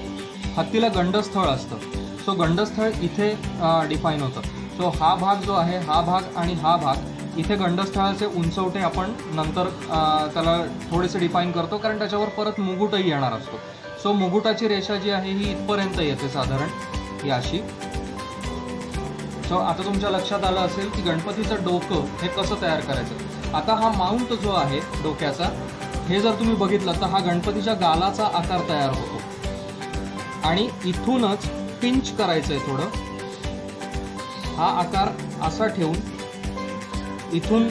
Speaker 1: हत्तीला गंडस्थळ असतं. सो गंडस्थळ इथे डिफाईन होतं. सो हा भाग जो आहे, हा भाग आणि हा भाग, इथे गंडस्थळाचे उंचवटे आपण नंतर त्याला थोडेसे डिफाईन करतो, कारण त्याच्यावर परत मुकुटही येणार असतो. सो मुकुटाची रेषा जी आहे ही इथपर्यंत येते साधारण, ही अशी. सो आता तुमच्या लक्षात आलं असेल की गणपतीचं डोकं हे कसं तयार करायचं. आता हा माउंट जो आहे डोक्याचा, हे जर तुम्ही बघितलं तर हा गणपतीच्या गालाचा आकार तयार होतो. आणि इथूनच पिंच करायचं आहे थोडं. हा आकार असा ठेवून इथून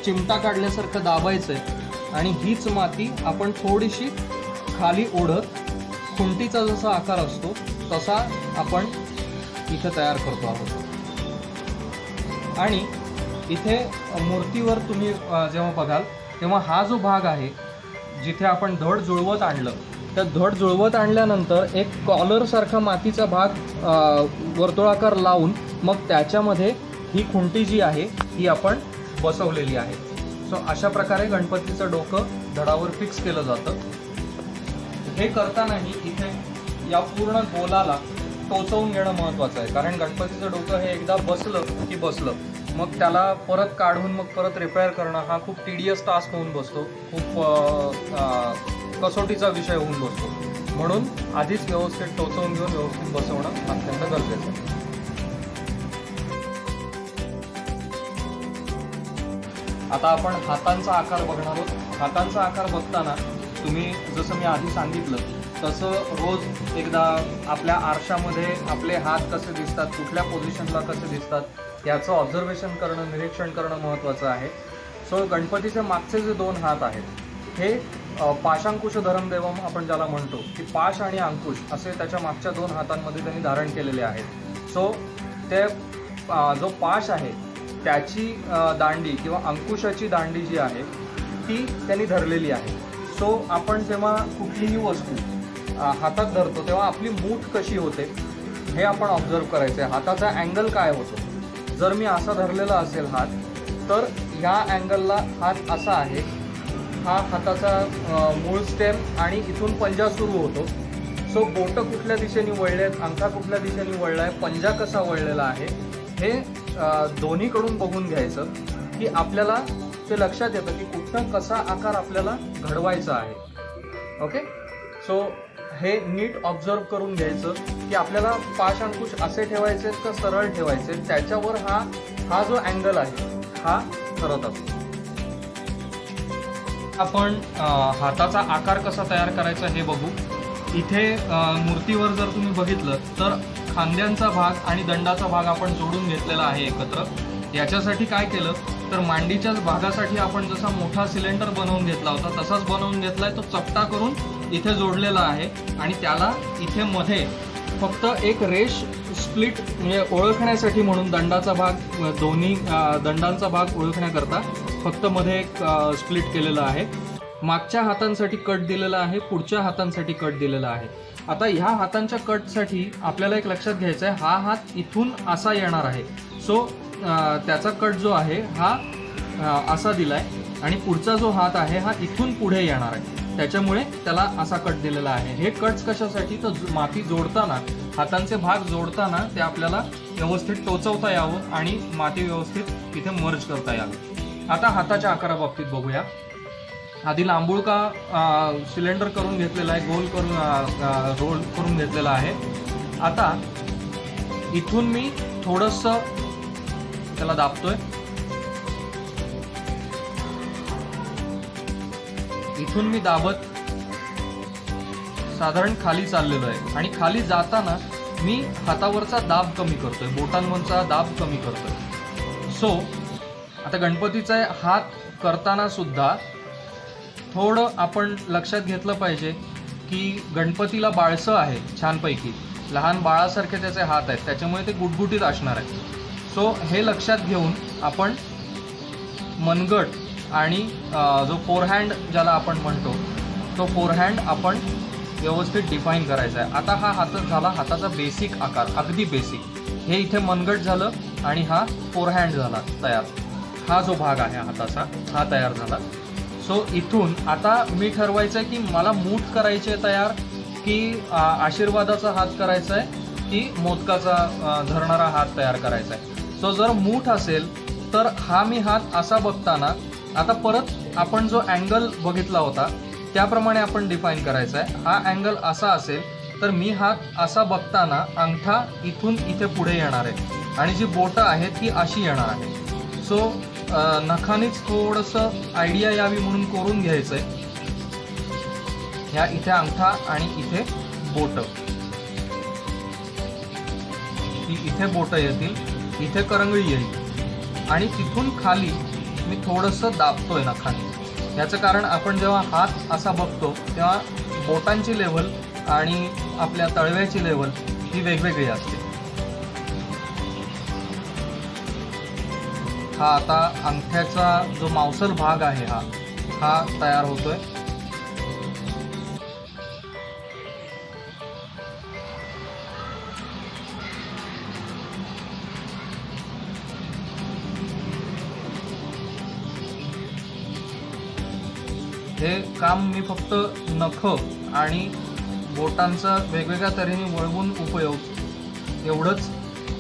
Speaker 1: चिमटा काढल्यासारखं दाबायचंय आणि हीच माती आपण थोडीशी खाली ओढत खुंटीचा जसा आकार असतो तसा आपण इथे तयार करतो आहोत. आणि इथे मूर्तीवर तुम्ही जेव्हा बघाल तेव्हा हा जो भाग आहे जिथे आपण धड जुळवत आणलं, त्या धड जुळवत आणल्यानंतर एक कॉलरसारखा मातीचा भाग वर्तुळाकार लावून मग त्याच्यामध्ये ही खुंटी जी आहे ही आपण बसवलेली आहे. सो अशा प्रकारे गणपतीचं डोकं धडावर फिक्स केलं जातं. हे करतानाही इथे या पूर्ण गोलाला टोचवून घेणं महत्त्वाचं आहे, कारण गणपतीचं डोकं हे एकदा बसलं की बसलं, मग त्याला परत काढून मग परत रिपेअर करणं हा खूप टीडियस टास्क होऊन बसतो, खूप कसोटीचा विषय होऊन बसतो. म्हणून आधीच व्यवस्थित टोचवून घेऊन व्यवस्थित बसवणं अत्यंत गरजेचं आहे. आता आपण हातांचा आकार बघणार आहोत. हातांचा आकार बघताना तुम्ही जसं मी आधी सांगितलं तसं रोज एकदा आपल्या आरशामध्ये आपले हात कसे दिसतात, कुठल्या पोझिशनला कसे दिसतात याचं ऑब्झर्वेशन करणं, निरीक्षण करणं महत्त्वाचं आहे. सो गणपतीचे मागचे जे दोन हात आहेत हे पाशांकुश धरमदेवम आपण ज्याला म्हणतो, की पाश आणि अंकुश असे त्याच्या मागच्या दोन हातांमध्ये त्यांनी धारण केलेले आहेत. सो ते जो पाश आहे त्याची दांडी किंवा अंकुशाची दांडी जी आहे ती त्यांनी धरलेली आहे. सो आपण जेव्हा कुठलीही वस्तू हातात धरतो तेव्हा आपली मूठ कशी होते हे आपण ऑब्झर्व करायचं आहे. हाताचा अँगल काय होतो. जर मी असा धरलेला असेल हात, तर ह्या अँगलला हात असा आहे, हा हाताचा मूळ स्टेम आणि इथून पंजा सुरू होतो. सो बोटं कुठल्या दिशेने वळले आहेत, अंगठा कुठल्या दिशेने वळला आहे, पंजा कसा वळलेला आहे हे दोन्हीकडून बघून घ्यायचं की आपल्याला ते लक्षात येतं की कुठं कसा आकार आपल्याला घडवायचा आहे. ओके. सो हे नीट ऑब्झर्व करून घ्यायचं की आपल्याला पाश अंकुश असे ठेवायचे का सरळ ठेवायचे, त्याच्यावर हा जो अँगल आहे हा ठरत असतो. आपण हाताचा आकार कसा तयार करायचा हे बघू. इथे मूर्तीवर जर तुम्ही बघितलं तर खांद्यांचा भाग आणि दंडाचा भाग आपण जोडून घेतलेला आहे एकत्र. याच्यासाठी काय केलं तर मांडीच्याच भागासाठी आपण जसा मोठा सिलेंडर बनवून घेतला होता तसाच बनवून घेतलाय. तो चपटा करून इथे जोडलेला आहे आणि त्याला इथे मध्ये फक्त एक रेष स्प्लिट म्हणजे ओळखण्यासाठी म्हणून दंडाचा भाग, दोन्ही दंडांचा भाग ओळखण्याकरता फक्त मध्ये एक स्प्लिट केलेला आहे. मागच्या हातांसाठी कट दिलेला आहे, पुढच्या हातांसाठी कट दिलेला आहे. आता ह्या हातांच्या कटसाठी आपल्याला एक लक्षात घ्यायचं आहे, हा हात इथून असा येणार आहे. सो त्याचा कट जो आहे हा असा दिलाय आणि पुढचा जो हात आहे हा इथून पुढे येणार आहे. त्याच्यामुळे त्याला असा कट दिलेला आहे. हे कट्स कशासाठी, तर माती जोडताना, हातांचे भाग जोडताना ते आपल्याला व्यवस्थित टोचवता यावं आणि माती व्यवस्थित इथे मर्ज करता यावं. आता हाताच्या आकाराबाबतीत बघूया. आधी लांबूळ का सिलेंडर करून घेतलेला आहे, गोल करून रोल करून घेतलेला आहे. आता इथून मी थोडंसं त्याला दाबतोय, इथून मी दाबत साधारण खाली चाललेलो आहे आणि खाली जाताना मी हातावरचा दाब कमी करतोय, बोटांवरचा दाब कमी करतोय. सो आता गणपतीचा हात करताना सुद्धा थोडं आपण लक्षात घेतलं पाहिजे की गणपतीला बाळसं आहे छानपैकी, लहान बाळासारखे त्याचे हात आहेत, त्याच्यामुळे ते गुटगुटीत असणार आहे. सो हे लक्षात घेऊन आपण मनगट आणि जो फोरहँड ज्याला आपण म्हणतो तो फोरहँड आपण व्यवस्थित डिफाईन करायचा आहे. आता हा हात झाला हाताचा बेसिक आकार, अगदी बेसिक. हे इथे मनगट झालं आणि हा फोरहँड झाला तयार. हा जो भाग आहे हाताचा हा तयार झाला. सो इथून आता मी ठरवायचं आहे की मला मूठ करायची आहे तयार, की आशीर्वादाचा हात करायचा आहे, की मोदकाचा धरणारा हात तयार करायचा आहे. सो जर मूठ असेल तर हा मी हात असा बघताना, आता परत आपण जो अँगल बघितला होता त्याप्रमाणे आपण डिफाईन करायचा आहे. हा अँगल असा असेल तर मी हात असा बघताना अंगठा इथून इथे पुढे येणार आहे आणि जी बोटं आहेत ती अशी येणार आहे. सो नखानीच थोडंसं आयडिया यावी म्हणून करून घ्यायचंय. ह्या इथे अंगठा आणि इथे बोटं, इथे बोटं येतील, इथे करंगळी येईल आणि तिथून खाली मी थोडंसं दाबतोय नखाने. याचं कारण आपण जेव्हा हात असा बघतो तेव्हा बोटांची लेवल आणि आपल्या तळव्याची लेवल ही वेगवेगळी असते. हा आता अंगठ्याचा जो मावसल भाग आहे हा तयार होतोय. हे काम मी फक्त नख आणि बोटांचा वेगवेगळ्या तऱ्हेने वळवून उपयोग एवढंच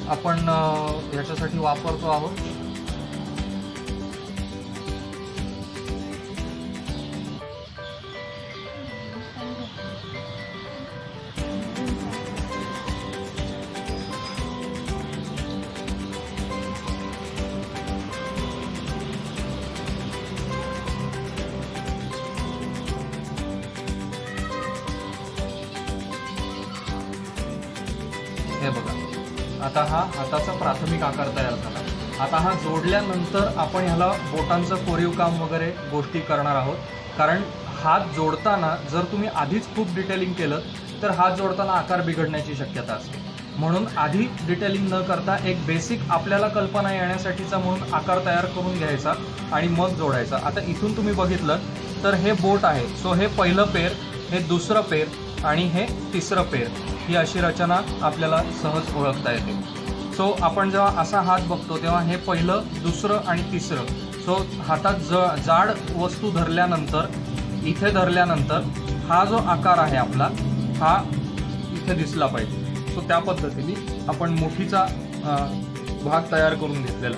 Speaker 1: आपण याच्यासाठी वापरतो आहोत. हे बघा, आता हा हाताचा प्राथमिक आकार तयार झाला. आता हा जोडल्यानंतर आपण ह्याला बोटांचं कोरीव काम वगैरे गोष्टी करणार आहोत. कारण हात जोडताना जर तुम्ही आधीच खूप डिटेलिंग केलं तर हात जोडताना आकार बिघडण्याची शक्यता असते. म्हणून आधी डिटेलिंग न करता एक बेसिक आपल्याला कल्पना येण्यासाठीचा म्हणून आकार तयार करून घ्यायचा आणि मग जोडायचा. आता इथून तुम्ही बघितलं तर हे बोट आहे. सो हे पहिलं पेर, हे दुसरं पेर आणि हे तिसरं पेर, ही अशी रचना आपल्याला सहज ओळखता येते. सो आपण जेव्हा असा हात बघतो तेव्हा हे पहिलं, दुसरं आणि तिसरं. सो हातात जाड वस्तू धरल्यानंतर, इथे धरल्यानंतर हा जो आकार आहे आपला हा इथे दिसला पाहिजे. सो त्या पद्धतीने आपण मुठीचा भाग तयार करून घेतलेला.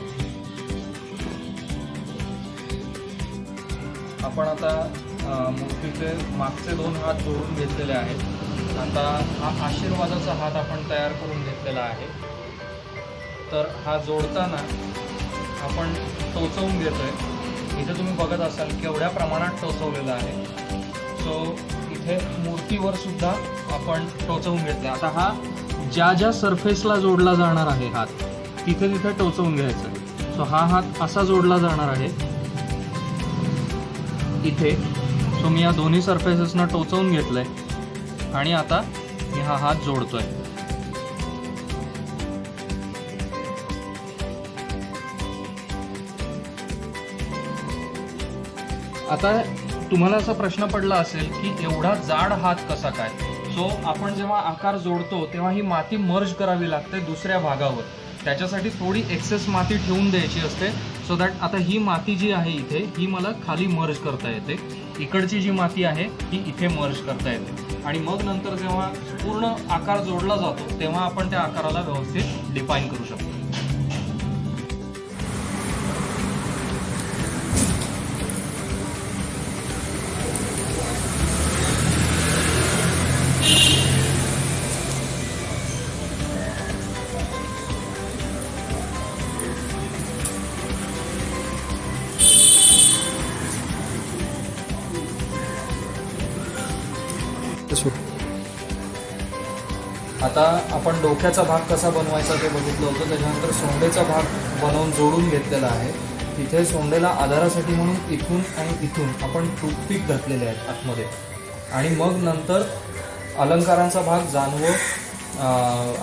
Speaker 1: आपण आता मुठीचे मागचे 2 हात जोडून घेतलेले आहेत. आता हा आशीर्वादाचा हात आपण तयार करून घेतलेला आहे. तर हा जोडताना आपण टोचवून घेतोय. इथे तुम्ही बघत असाल केवढ्या प्रमाणात टोचवलेलं आहे. सो इथे मूर्तीवर सुद्धा आपण टोचवून घेतलं. आता हा ज्या ज्या सरफेसला जोडला जाणार आहे हात तिथे तिथे टोचवून घ्यायचं. सो हा हात असा जोडला जाणार आहे इथे. सो मी या दोन्ही सरफेसेसना टोचवून घेतलंय आणि आता मी हा हात जोडतोय. आता तुम्हाला असा प्रश्न पडला असेल की एवढा जाड हात कसा काय. सो आपण जेव्हा आकार जोडतो तेव्हा ही माती मर्ज करावी लागते दुसऱ्या भागावर. त्याच्यासाठी थोडी एक्सेस माती ठेवून द्यायची असते. सो दॅट आता ही माती जी आहे इथे ही मला खाली मर्ज करता येते, इकडची जी माती आहे ही इथे मर्ज करता येते आणि मग नंतर जेव्हा पूर्ण आकार जोडला जातो तेव्हा आपण त्या आकाराला व्यवस्थित डिफाईन करू शकतो. आता आपण डोक्याचा भाग कसा बनवायचा ते बघितलं होतं. त्याच्यानंतर सोंडेचा भाग बनवून जोडून घेतलेला आहे. इथे सोंडेला आधारासाठी म्हणून इथून आणि इथून आपण टूथपिक घातलेले आहेत आतमध्ये आणि मग नंतर अलंकारांचा भाग जानवं.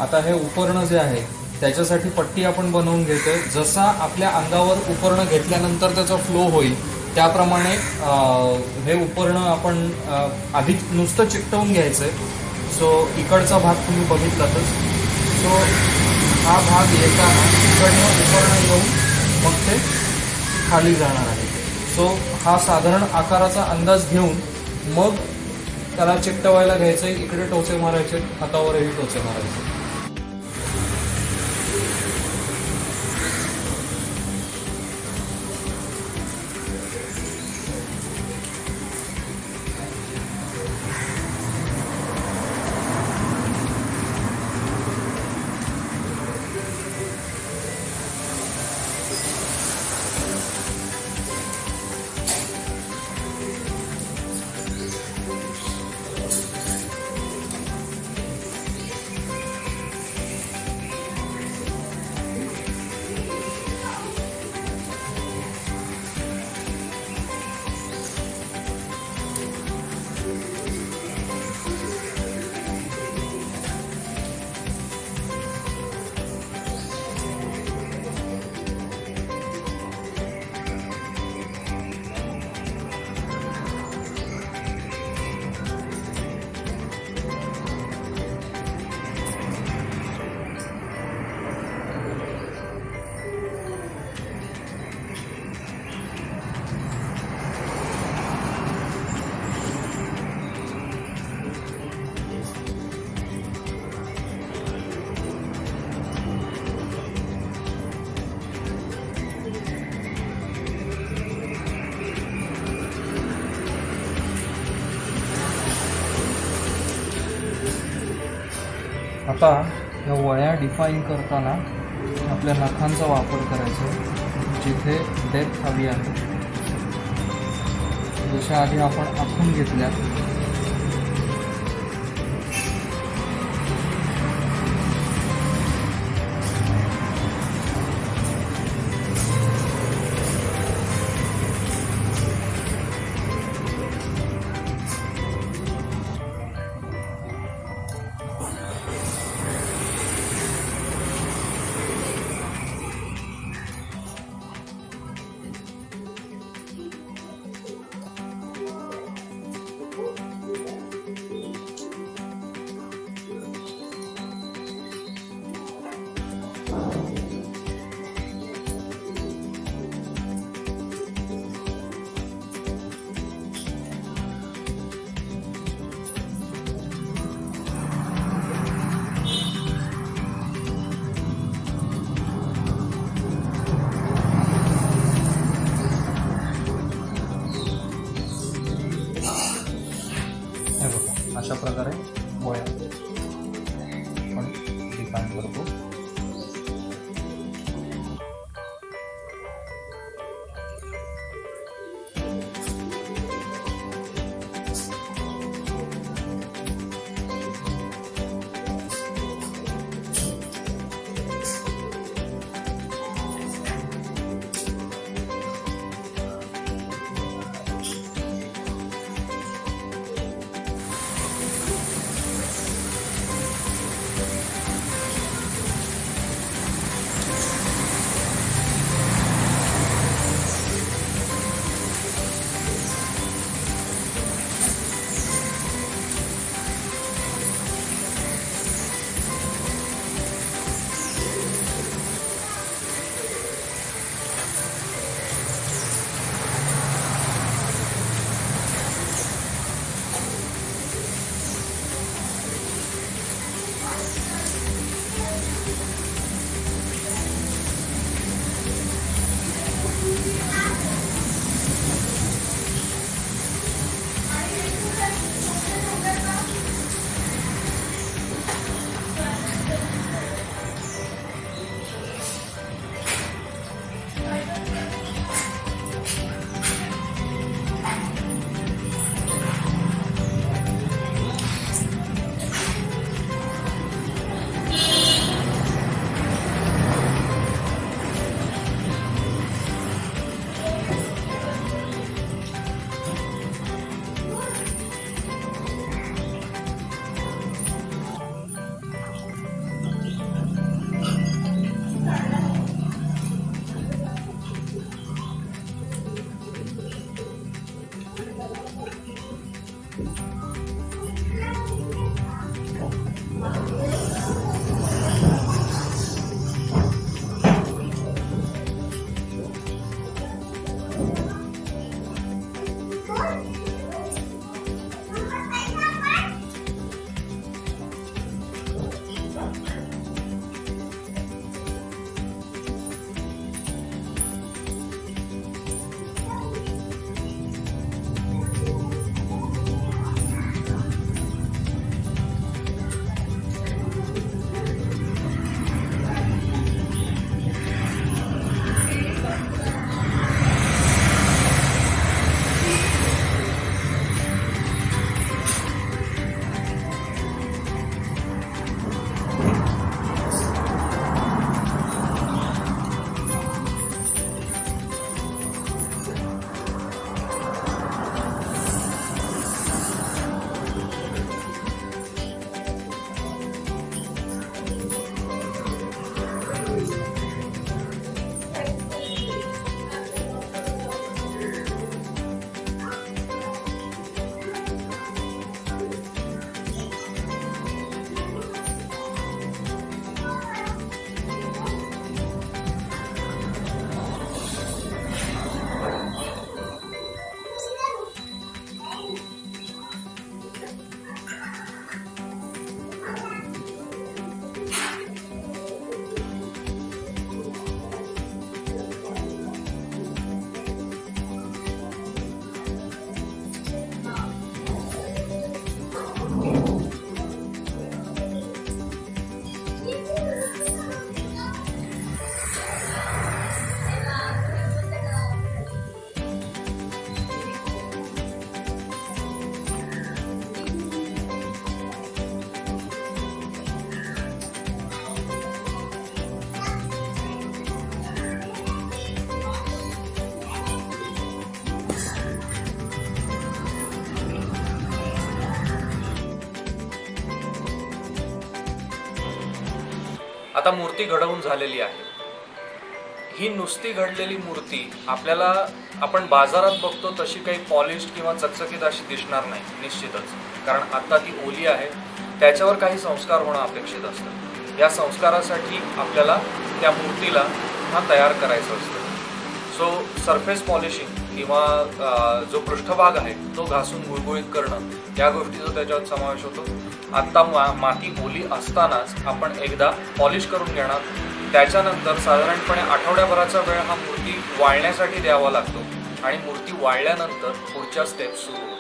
Speaker 1: आता हे उपकरणं जे आहे त्याच्यासाठी पट्टी आपण बनवून घेतोय. जसा आपल्या अंगावर उपकरणं घेतल्यानंतर त्याचा फ्लो होईल त्याप्रमाणे हे उपकरणं आपण आधी नुसतं चिकटवून घ्यायचंय. सो इकडचा भाग तुम्ही बघितलातच. सो हा भाग येताना इकडनं उपकरणं येऊन मग ते खाली जाणार आहे. सो हा साधारण आकाराचा अंदाज घेऊन मग त्याला चिकटवायला घ्यायचं. इकडे टोचे मारायचे, हातावरही टोचे मारायचे. आता या वळ्या डिफाईन करताना आपल्या नखांचा वापर करायचा आहे. जिथे डेप्थ हवी आहे जशा आधी आपण आखून घेतल्या अशा प्रकारे वळ्या आपण डिफाईन करतो. आता मूर्ती घडवून झालेली आहे. ही नुसती घडलेली मूर्ती आपल्याला आपण बाजारात बघतो तशी काही पॉलिश्ड किंवा चकचकीत अशी दिसणार नाही निश्चितच, कारण आता ती ओली आहे, त्याच्यावर काही संस्कार होणं अपेक्षित असतं. या संस्कारासाठी आपल्याला त्या मूर्तीला पुन्हा तयार करायचं असतं. सो सरफेस पॉलिशिंग किंवा जो पृष्ठभाग आहे तो घासून गुळगुळीत करणं या गोष्टीचा त्याच्यात समावेश होतो. आत्ता माती ओली असतानाच आपण एकदा पॉलिश करून घेणार. त्याच्यानंतर साधारणपणे आठवड्याभराचा वेळ हा मूर्ती वाळण्यासाठी द्यावा लागतो आणि मूर्ती वाळल्यानंतर पुढच्या स्टेप्स सुरू